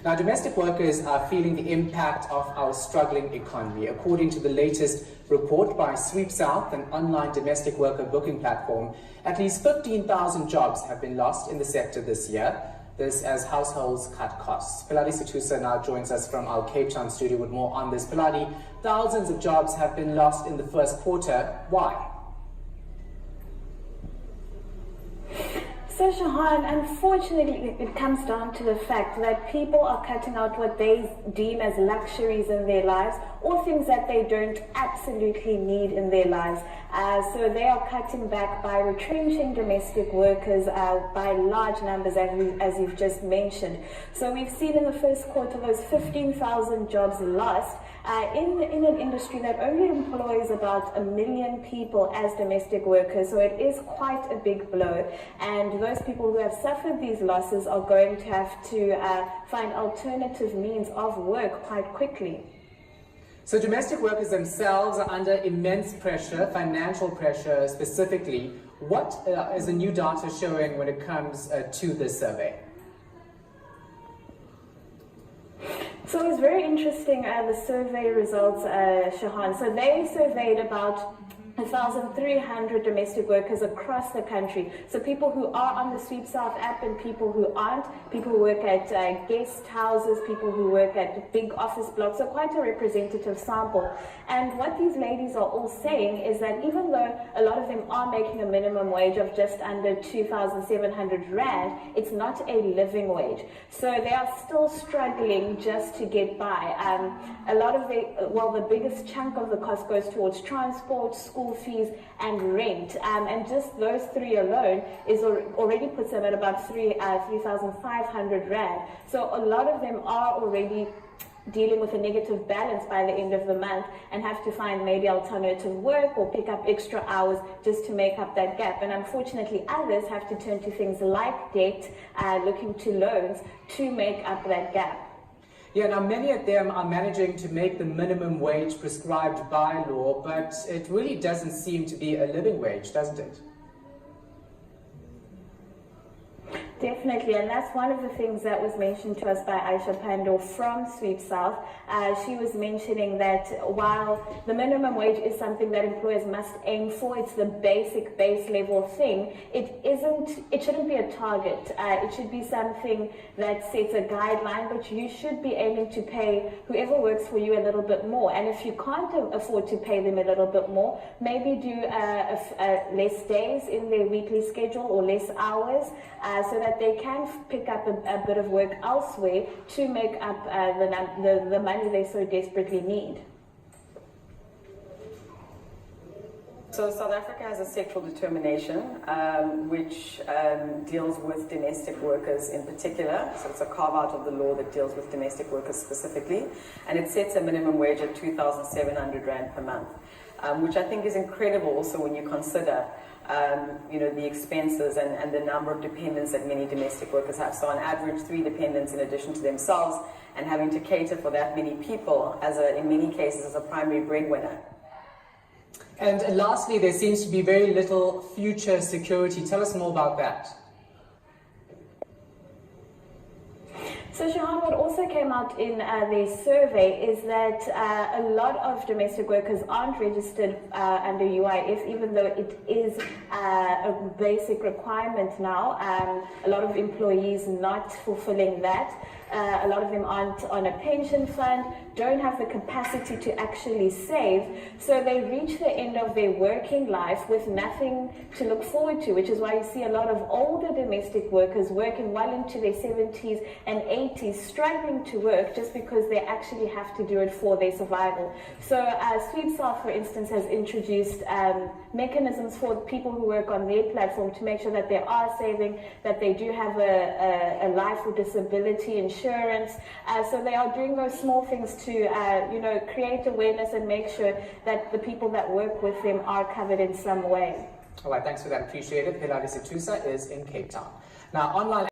Now, domestic workers are feeling the impact of our struggling economy. According to the latest report by SweepSouth, an online domestic worker booking platform, at least 15,000 jobs have been lost in the sector this year. This as households cut costs. Piladi Situsa now joins us from our Cape Town studio with more on this. Piladi, thousands of jobs have been lost in the first quarter. Why? So Shahan, unfortunately it comes down to the fact that people are cutting out what they deem as luxuries in their lives or things that they don't absolutely need in their lives. So they are cutting back by retrenching domestic workers by large numbers, as you've just mentioned. So we've seen in the first quarter those 15,000 jobs lost in an industry that only employs about 1 million people as domestic workers. So it is quite a big blow, and those people who have suffered these losses are going to have to find alternative means of work quite quickly. So domestic workers themselves are under immense pressure, financial pressure specifically. What is the new data showing when it comes to this survey? So it was very interesting, the survey results, Shahan. So they surveyed about 1,300 domestic workers across the country. So people who are on the SweepSouth app and people who aren't, people who work at guest houses, people who work at big office blocks, so quite a representative sample. And what these ladies are all saying is that even though a lot of them are making a minimum wage of just under 2,700 Rand, it's not a living wage. So they are still struggling just to get by. A lot of the biggest chunk of the cost goes towards transport, school fees and rent, and just those three alone is already puts them at about 3,500 Rand. So a lot of them are already dealing with a negative balance by the end of the month and have to find maybe alternative work or pick up extra hours just to make up that gap. And unfortunately others have to turn to things like debt, looking to loans to make up that gap. Yeah, now many of them are managing to make the minimum wage prescribed by law, but it really doesn't seem to be a living wage, doesn't it? Definitely, and that's one of the things that was mentioned to us by Aisha Pandor from SweepSouth. She was mentioning that while the minimum wage is something that employers must aim for, it's the base level thing, it shouldn't be a target. It should be something that sets a guideline, but you should be aiming to pay whoever works for you a little bit more. And if you can't afford to pay them a little bit more, maybe do less days in their weekly schedule or less hours, so that they can pick up a bit of work elsewhere to make up the money they so desperately need. So South Africa has a sexual determination which deals with domestic workers in particular. So it's a carve-out of the law that deals with domestic workers specifically, and it sets a minimum wage at 2,700 Rand per month, which I think is incredible also when you consider the expenses and the number of dependents that many domestic workers have. So on average, 3 dependents in addition to themselves, and having to cater for that many people in many cases as a primary breadwinner. And lastly, there seems to be very little future security. Tell us more about that. So Shahan, what also came out in their survey is that a lot of domestic workers aren't registered under UIF, even though it is a basic requirement now. A lot of employees not fulfilling that. A lot of them aren't on a pension fund, don't have the capacity to actually save, so they reach the end of their working life with nothing to look forward to, which is why you see a lot of older domestic workers working well into their 70s and 80s, struggling to work just because they actually have to do it for their survival. So SweepSouth, for instance, has introduced mechanisms for people who work on their platform to make sure that they are saving, that they do have a life or disability insurance. So they are doing those small things to create awareness and make sure that the people that work with them are covered in some way. All right, thanks for that. Appreciate it. Piladi Situsa is in Cape Town. Now, online